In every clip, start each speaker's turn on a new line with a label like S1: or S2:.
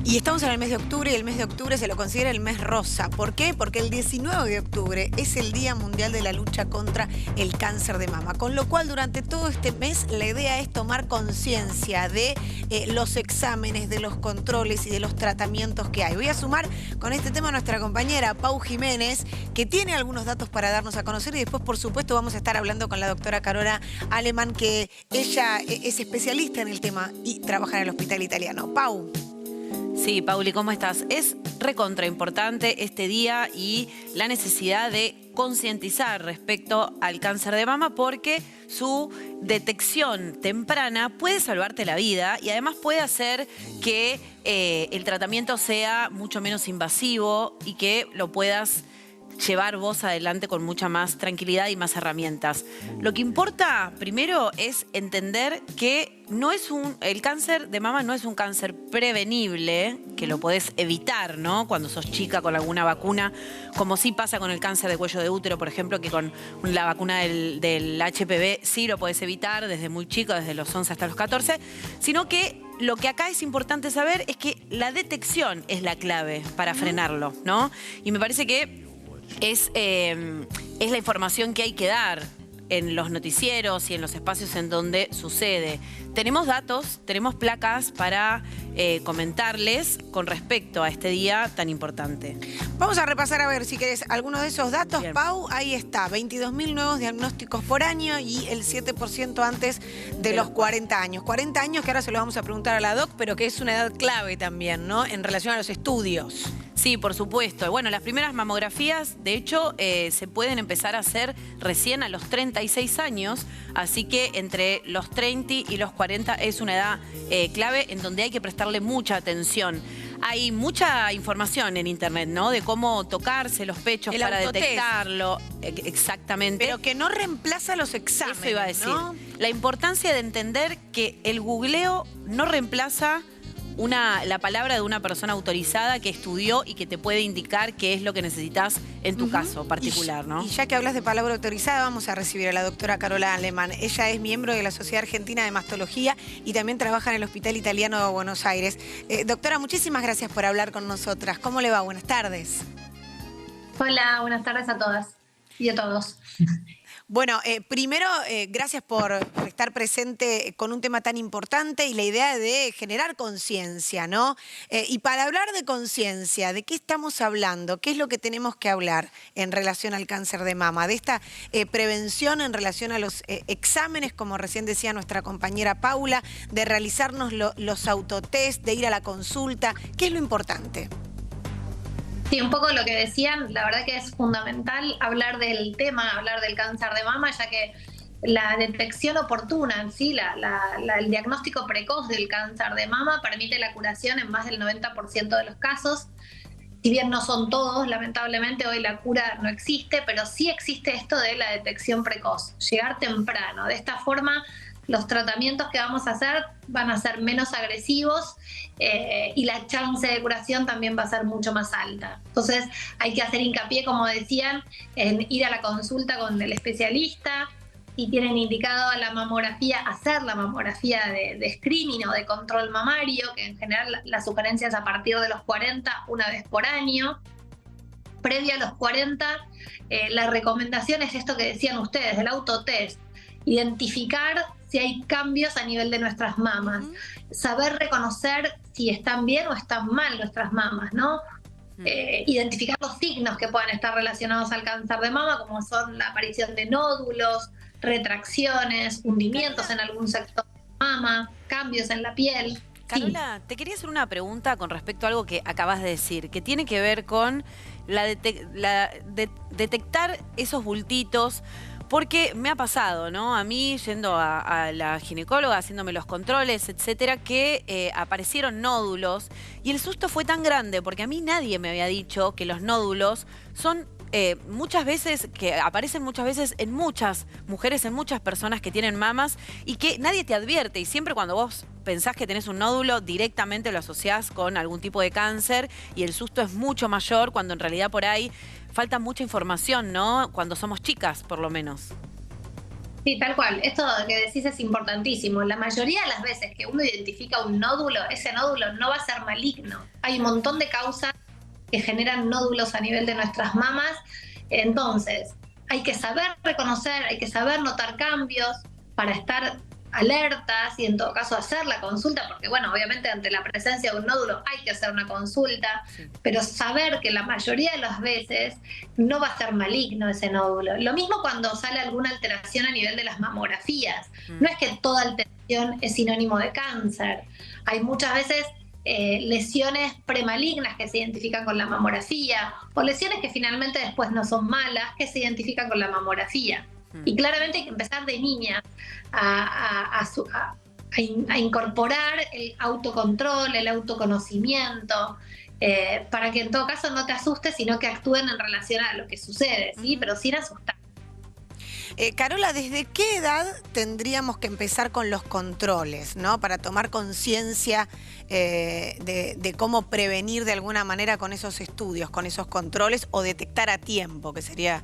S1: Y estamos en el mes de octubre y el mes de octubre se lo considera el mes rosa. ¿Por qué? Porque el 19 de octubre es el Día Mundial de la Lucha contra el Cáncer de Mama. Con lo cual, durante todo este mes, la idea es tomar conciencia de los exámenes, de los controles y de los tratamientos que hay. Voy a sumar con este tema a nuestra compañera Pau Jiménez, que tiene algunos datos para darnos a conocer, y después, por supuesto, vamos a estar hablando con la doctora Carola Alemann, que ella es especialista en el tema y trabaja en el Hospital Italiano. Pau.
S2: Sí, Pauli, ¿cómo estás? Es recontra importante este día y la necesidad de concientizar respecto al cáncer de mama, porque su detección temprana puede salvarte la vida y además puede hacer que el tratamiento sea mucho menos invasivo y que lo puedas llevar vos adelante con mucha más tranquilidad y más herramientas. Lo que importa primero es entender que el cáncer de mama no es un cáncer prevenible, que lo podés evitar, ¿no? Cuando sos chica con alguna vacuna, como sí pasa con el cáncer de cuello de útero, por ejemplo, que con la vacuna del HPV sí lo podés evitar desde muy chico, desde los 11 hasta los 14, sino que lo que acá es importante saber es que la detección es la clave para frenarlo, ¿no? Y me parece que es la información que hay que dar en los noticieros y en los espacios en donde sucede. Tenemos datos, tenemos placas para comentarles con respecto a este día tan importante.
S1: Vamos a repasar, a ver si querés alguno de esos datos.
S2: Bien.
S1: Pau, ahí está, 22.000 nuevos diagnósticos por año y el 7% antes de los 40 años. 40 años que ahora se lo vamos a preguntar a la doc, pero que es una edad clave también, ¿no? En relación a los estudios.
S2: Sí, por supuesto. Bueno, las primeras mamografías, de hecho, se pueden empezar a hacer recién a los 36 años, así que entre los 30 y los 40 es una edad clave en donde hay que prestarle mucha atención. Hay mucha información en internet, ¿no? De cómo tocarse los pechos para detectarlo. Exactamente.
S1: Pero que no reemplaza los exámenes,
S2: eso iba a decir,
S1: ¿no?
S2: La importancia de entender que el googleo no reemplaza la palabra de una persona autorizada que estudió y que te puede indicar qué es lo que necesitas en tu caso particular, ¿no?
S1: Y ya que hablas de palabra autorizada, vamos a recibir a la doctora Carola Alemann. Ella es miembro de la Sociedad Argentina de Mastología y también trabaja en el Hospital Italiano de Buenos Aires. Doctora, muchísimas gracias por hablar con nosotras. ¿Cómo le va? Buenas tardes.
S3: Hola, buenas tardes a todas y a todos.
S1: Bueno, primero, gracias por estar presente con un tema tan importante y la idea de generar conciencia, ¿no? Y para hablar de conciencia, ¿de qué estamos hablando? ¿Qué es lo que tenemos que hablar en relación al cáncer de mama? De esta prevención en relación a los exámenes, como recién decía nuestra compañera Paula, de realizarnos los autotest, de ir a la consulta. ¿Qué es lo importante?
S3: Sí, un poco lo que decían, la verdad que es fundamental hablar del tema, hablar del cáncer de mama, ya que la detección oportuna en sí, el diagnóstico precoz del cáncer de mama permite la curación en más del 90% de los casos. Si bien no son todos, lamentablemente hoy la cura no existe, pero sí existe esto de la detección precoz, llegar temprano. De esta forma, los tratamientos que vamos a hacer van a ser menos agresivos y la chance de curación también va a ser mucho más alta. Entonces hay que hacer hincapié, como decían, en ir a la consulta con el especialista. Si tienen indicado la mamografía, hacer la mamografía de screening o de control mamario, que en general la sugerencia es a partir de los 40, una vez por año. Previo a los 40, la recomendación es esto que decían ustedes, del autotest. Identificar si hay cambios a nivel de nuestras mamas, saber reconocer si están bien o están mal nuestras mamas, ¿no? Identificar los signos que puedan estar relacionados al cáncer de mama, como son la aparición de nódulos, retracciones, hundimientos en algún sector de la mama, cambios en la piel.
S2: Carola, sí. Te quería hacer una pregunta con respecto a algo que acabas de decir, que tiene que ver con detectar esos bultitos. Porque me ha pasado, ¿no? A mí, yendo a la ginecóloga, haciéndome los controles, etcétera, que aparecieron nódulos. Y el susto fue tan grande, porque a mí nadie me había dicho que los nódulos son muchas veces, que aparecen muchas veces en muchas mujeres, en muchas personas que tienen mamas y que nadie te advierte. Y siempre cuando vos pensás que tenés un nódulo, directamente lo asociás con algún tipo de cáncer y el susto es mucho mayor cuando en realidad por ahí falta mucha información, ¿no? Cuando somos chicas, por lo menos.
S3: Sí, tal cual. Esto que decís es importantísimo. La mayoría de las veces que uno identifica un nódulo, ese nódulo no va a ser maligno. Hay un montón de causas que generan nódulos a nivel de nuestras mamas. Entonces, hay que saber reconocer, hay que saber notar cambios para estar alertas y en todo caso hacer la consulta, porque bueno, obviamente ante la presencia de un nódulo hay que hacer una consulta, pero saber que la mayoría de las veces no va a ser maligno ese nódulo. Lo mismo cuando sale alguna alteración a nivel de las mamografías. No es que toda alteración es sinónimo de cáncer. Hay muchas veces lesiones premalignas que se identifican con la mamografía o lesiones que finalmente después no son malas que se identifican con la mamografía. Y claramente hay que empezar de niña a incorporar el autocontrol, el autoconocimiento, para que en todo caso no te asustes, sino que actúen en relación a lo que sucede, ¿sí? Pero sin asustar.
S1: Carola, ¿desde qué edad tendríamos que empezar con los controles, ¿no? Para tomar conciencia de cómo prevenir de alguna manera con esos estudios, con esos controles, o detectar a tiempo, que sería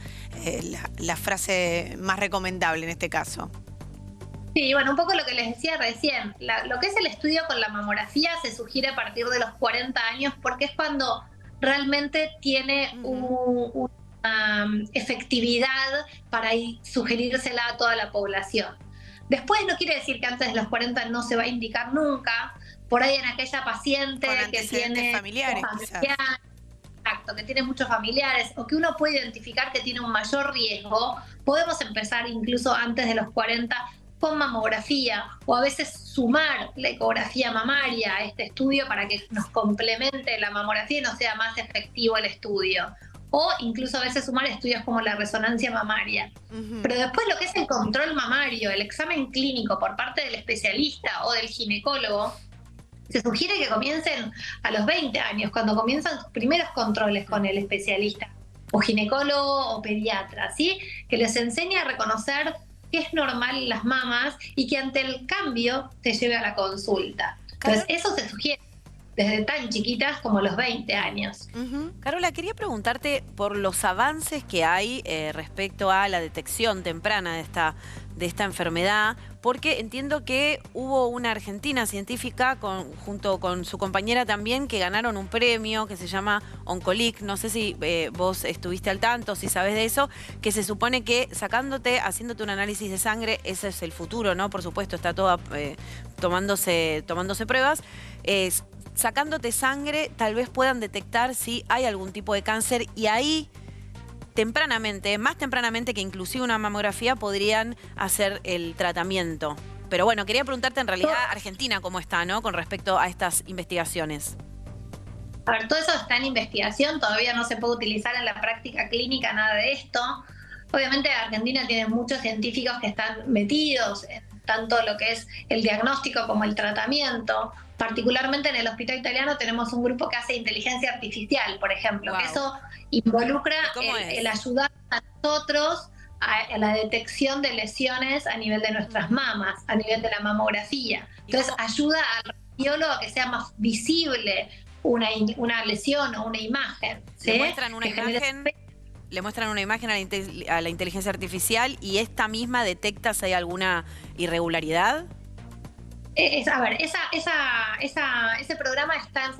S1: la frase más recomendable en este caso.
S3: Sí, bueno, un poco lo que les decía recién, lo que es el estudio con la mamografía se sugiere a partir de los 40 años porque es cuando realmente tiene una efectividad para sugerírsela a toda la población. Después no quiere decir que antes de los 40 no se va a indicar nunca, por ahí en aquella paciente que tiene
S1: familiares,
S3: exacto, que tiene muchos familiares o que uno puede identificar que tiene un mayor riesgo, podemos empezar incluso antes de los 40 con mamografía o a veces sumar la ecografía mamaria a este estudio para que nos complemente la mamografía y no sea más efectivo el estudio. O incluso a veces sumar estudios como la resonancia mamaria. Pero después lo que es el control mamario, el examen clínico por parte del especialista o del ginecólogo, se sugiere que comiencen a los 20 años, cuando comienzan sus primeros controles con el especialista, o ginecólogo o pediatra, ¿sí? Que les enseñe a reconocer qué es normal en las mamas y que ante el cambio te lleve a la consulta. Entonces, eso se sugiere desde tan chiquitas como los 20 años.
S2: Carola, quería preguntarte por los avances que hay respecto a la detección temprana de esta enfermedad, porque entiendo que hubo una argentina científica junto con su compañera también que ganaron un premio que se llama Oncolic. No sé si vos estuviste al tanto, si sabés de eso, que se supone que haciéndote un análisis de sangre, ese es el futuro, ¿no? Por supuesto, está toda tomándose pruebas. Sacándote sangre, tal vez puedan detectar si hay algún tipo de cáncer y ahí tempranamente, más tempranamente que inclusive una mamografía, podrían hacer el tratamiento. Pero bueno, quería preguntarte en realidad Argentina cómo está, ¿no? Con respecto a estas investigaciones.
S3: A ver, todo eso está en investigación, todavía no se puede utilizar en la práctica clínica nada de esto. Obviamente Argentina tiene muchos científicos que están metidos en tanto lo que es el diagnóstico como el tratamiento. Particularmente en el hospital italiano tenemos un grupo que hace inteligencia artificial, por ejemplo, que eso involucra el ayudar a nosotros a la detección de lesiones a nivel de nuestras mamas, a nivel de la mamografía. Entonces ayuda al radiólogo a que sea más visible una lesión o una imagen. ¿Sí?
S2: Le muestran una imagen a la inteligencia artificial y esta misma detecta si hay alguna irregularidad.
S3: A ver, ese programa está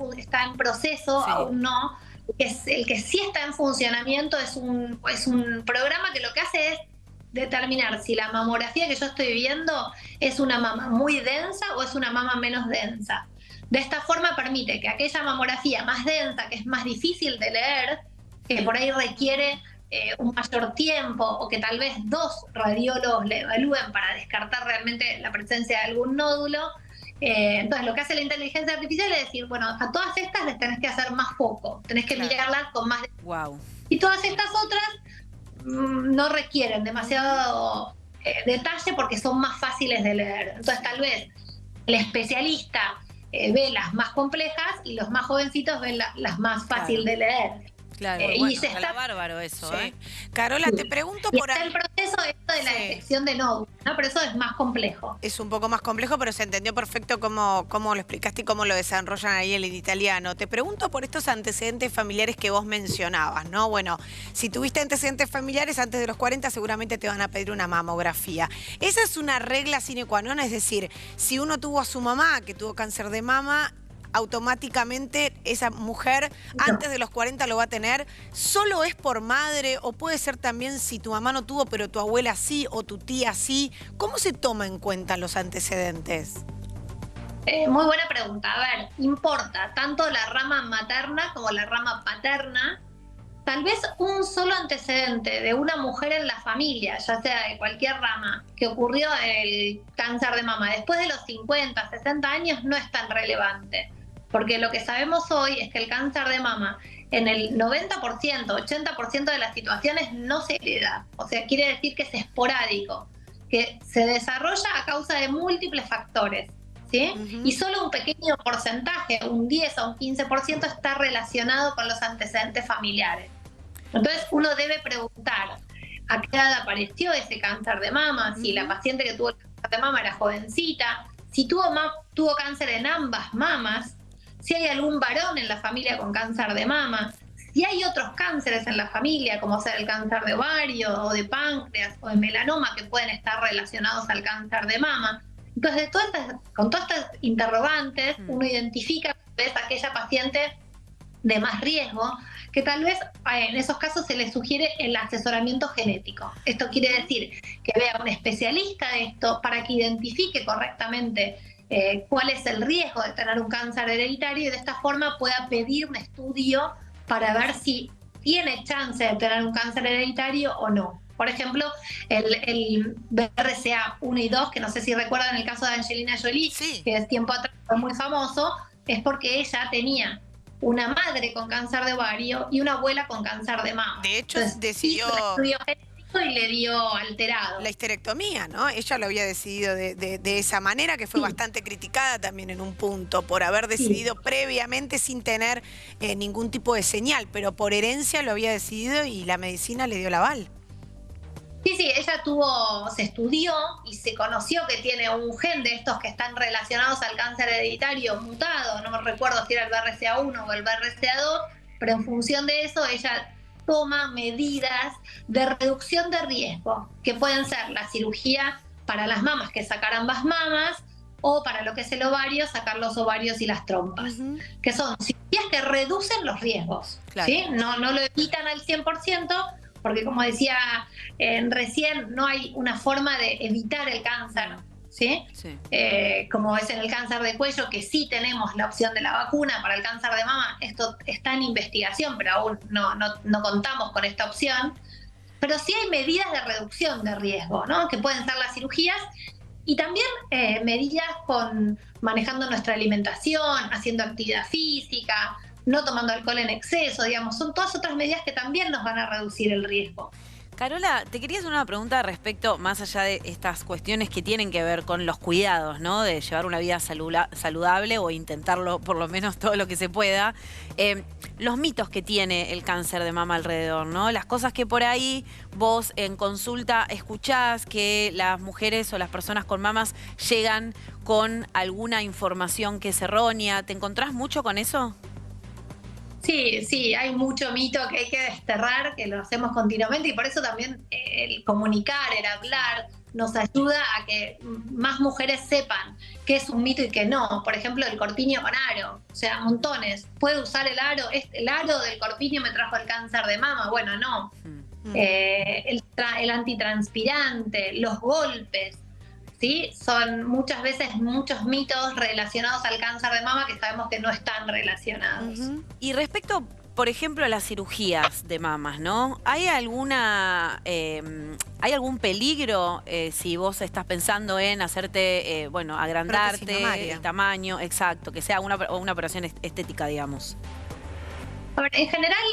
S3: en proceso, sí. Aún no. El que sí está en funcionamiento es un programa que lo que hace es determinar si la mamografía que yo estoy viendo es una mama muy densa o es una mama menos densa. De esta forma permite que aquella mamografía más densa, que es más difícil de leer, que por ahí requiere un mayor tiempo o que tal vez 2 radiólogos le evalúen para descartar realmente la presencia de algún nódulo. Entonces lo que hace la inteligencia artificial es decir, bueno, a todas estas les tenés que hacer más foco, tenés que mirarlas con más... Y todas estas otras no requieren demasiado detalle porque son más fáciles de leer. Entonces tal vez el especialista ve las más complejas y los más jovencitos ven las más fáciles de leer.
S2: Claro,
S3: y
S2: bueno,
S3: se
S2: está
S3: está
S2: bárbaro eso,
S1: Sí. Carola, te
S3: Sí.
S1: pregunto
S3: Y
S1: por
S3: está
S1: ahí.
S3: el proceso esto de la
S1: Sí.
S3: detección de nódulos, ¿no? Pero eso es más complejo.
S1: Es un poco más complejo, pero se entendió perfecto cómo lo explicaste y cómo lo desarrollan ahí en el italiano. Te pregunto por estos antecedentes familiares que vos mencionabas, ¿no? Bueno, si tuviste antecedentes familiares antes de los 40, seguramente te van a pedir una mamografía. Esa es una regla sine qua non, es decir, si uno tuvo a su mamá que tuvo cáncer de mama, automáticamente esa mujer antes de los 40 lo va a tener. ¿Solo es por madre o puede ser también si tu mamá no tuvo pero tu abuela sí o tu tía sí? ¿Cómo se toma en cuenta los antecedentes?
S3: Muy buena pregunta. A ver, importa tanto la rama materna como la rama paterna. Tal vez un solo antecedente de una mujer en la familia, ya sea de cualquier rama, que ocurrió el cáncer de mama después de los 50, 60 años no es tan relevante. Porque lo que sabemos hoy es que el cáncer de mama en el 90%, 80% de las situaciones no se hereda. O sea, quiere decir que es esporádico, que se desarrolla a causa de múltiples factores. ¿Sí? Y solo un pequeño porcentaje, un 10 o un 15%, está relacionado con los antecedentes familiares. Entonces uno debe preguntar a qué edad apareció ese cáncer de mama, si la paciente que tuvo el cáncer de mama era jovencita, si tuvo cáncer en ambas mamas, si hay algún varón en la familia con cáncer de mama, si hay otros cánceres en la familia, como sea el cáncer de ovario o de páncreas o de melanoma, que pueden estar relacionados al cáncer de mama. Entonces, con todas estas interrogantes, uno identifica aquella paciente de más riesgo, que tal vez en esos casos se le sugiere el asesoramiento genético. Esto quiere decir que vea un especialista de esto para que identifique correctamente cuál es el riesgo de tener un cáncer hereditario y de esta forma pueda pedir un estudio para ver si tiene chance de tener un cáncer hereditario o no. Por ejemplo, el BRCA 1 y 2, que no sé si recuerdan el caso de Angelina Jolie,
S1: Sí.
S3: que es tiempo atrás fue muy famoso, es porque ella tenía una madre con cáncer de ovario y una abuela con cáncer de mama.
S1: De hecho, decidió
S3: hizo un estudio genético y le dio alterado.
S1: la histerectomía, ¿no? Ella lo había decidido de esa manera, que fue bastante criticada también en un punto, por haber decidido previamente sin tener ningún tipo de señal, pero por herencia lo había decidido y la medicina le dio el aval.
S3: Sí, ella se estudió y se conoció que tiene un gen de estos que están relacionados al cáncer hereditario mutado, no me recuerdo si era el BRCA1 o el BRCA2, pero en función de eso ella toma medidas de reducción de riesgo, que pueden ser la cirugía para las mamas, que sacar ambas mamas, o para lo que es el ovario, sacar los ovarios y las trompas, que son cirugías que reducen los riesgos,
S1: Claro.
S3: ¿sí? No lo evitan al 100%, porque como decía recién, no hay una forma de evitar el cáncer, ¿sí?
S2: Sí.
S3: Como es en el cáncer de cuello, que sí tenemos la opción de la vacuna. Para el cáncer de mama esto está en investigación, pero aún no contamos con esta opción. Pero sí hay medidas de reducción de riesgo, ¿no? Que pueden ser las cirugías y también medidas manejando nuestra alimentación, haciendo actividad física, no tomando alcohol en exceso, digamos, son todas otras medidas que también nos van a reducir el riesgo.
S2: Carola, te quería hacer una pregunta respecto, más allá de estas cuestiones que tienen que ver con los cuidados, ¿no? De llevar una vida saludable o intentarlo por lo menos todo lo que se pueda. Los mitos que tiene el cáncer de mama alrededor, ¿no? Las cosas que por ahí vos en consulta escuchás, que las mujeres o las personas con mamas llegan con alguna información que es errónea. ¿Te encontrás mucho con eso?
S3: Sí, hay mucho mito que hay que desterrar, que lo hacemos continuamente y por eso también el comunicar, el hablar, nos ayuda a que más mujeres sepan qué es un mito y qué no. Por ejemplo, el corpiño con aro, o sea, montones. ¿Puede usar el aro? ¿El aro del corpiño me trajo el cáncer de mama? Bueno, no. El antitranspirante, los golpes, ¿sí? Son muchas veces muchos mitos relacionados al cáncer de mama que sabemos que no están relacionados.
S2: Y respecto, por ejemplo, a las cirugías de mamas, ¿no? ¿Hay alguna, hay algún peligro si vos estás pensando en hacerte, bueno, agrandarte el tamaño, exacto, que sea una operación estética, digamos?
S3: A ver, en general,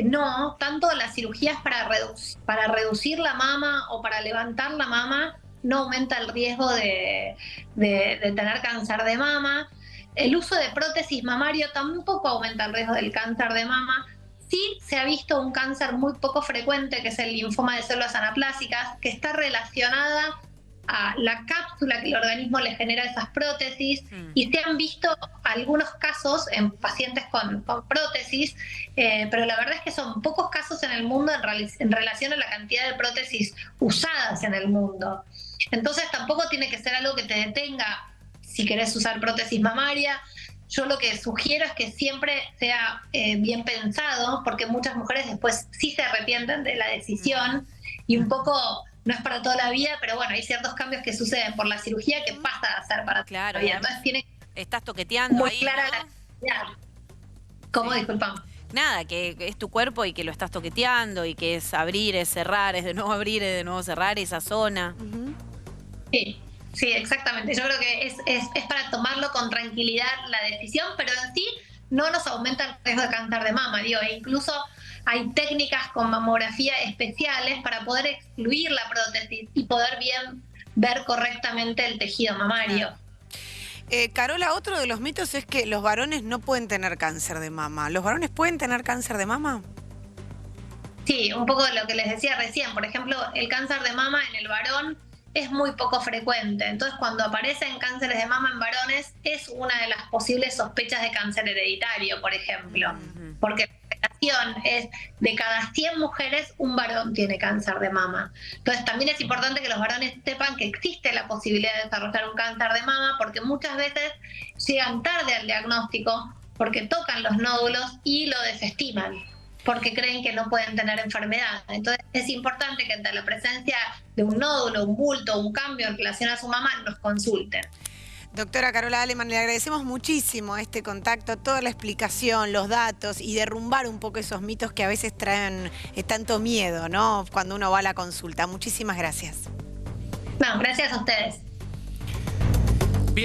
S3: no. Tanto las cirugías para reducir la mama o para levantar la mama no aumenta el riesgo de tener cáncer de mama. El uso de prótesis mamario tampoco aumenta el riesgo del cáncer de mama. sí se ha visto un cáncer muy poco frecuente, que es el linfoma de células anaplásicas, que está relacionada a la cápsula que el organismo le genera esas prótesis, y se han visto algunos casos en pacientes con prótesis, pero la verdad es que son pocos casos en el mundo en relación a la cantidad de prótesis usadas en el mundo. Entonces tampoco tiene que ser algo que te detenga si querés usar prótesis mamaria. Yo lo que sugiero es que siempre sea bien pensado, porque muchas mujeres después sí se arrepienten de la decisión, y un poco no es para toda la vida, pero bueno, hay ciertos cambios que suceden por la cirugía que pasa a ser para toda la vida. Entonces tiene
S2: estás toqueteando
S3: muy
S2: ahí,
S3: clara
S2: ¿no?
S3: la necesidad. ¿Cómo?
S2: Sí.
S3: Disculpame.
S2: Nada, que es tu cuerpo y que lo estás toqueteando y que es abrir, es cerrar, es de nuevo abrir, es de nuevo cerrar esa zona.
S3: Sí, sí, exactamente. Yo creo que es para tomarlo con tranquilidad la decisión, pero en sí no nos aumenta el riesgo de cáncer de mama, digo, e incluso hay técnicas con mamografía especiales para poder excluir la prótesis y poder bien ver correctamente el tejido mamario.
S1: Carola, otro de los mitos es que los varones no pueden tener cáncer de mama. ¿Los varones pueden tener cáncer de mama?
S3: Sí, un poco de lo que les decía recién. Por ejemplo, el cáncer de mama en el varón es muy poco frecuente. Entonces, cuando aparecen cánceres de mama en varones, es una de las posibles sospechas de cáncer hereditario, por ejemplo. Porque la relación es de cada 100 mujeres, un varón tiene cáncer de mama. Entonces, también es importante que los varones sepan que existe la posibilidad de desarrollar un cáncer de mama, porque muchas veces llegan tarde al diagnóstico, porque tocan los nódulos y lo desestiman, porque creen que no pueden tener enfermedad. Entonces es importante que ante la presencia de un nódulo, un bulto, un cambio en relación a su mamá, nos consulten.
S1: Doctora Carola Aleman, le agradecemos muchísimo este contacto, toda la explicación, los datos y derrumbar un poco esos mitos que a veces traen tanto miedo, ¿no? Cuando uno va a la consulta. Muchísimas gracias.
S3: No, gracias a ustedes.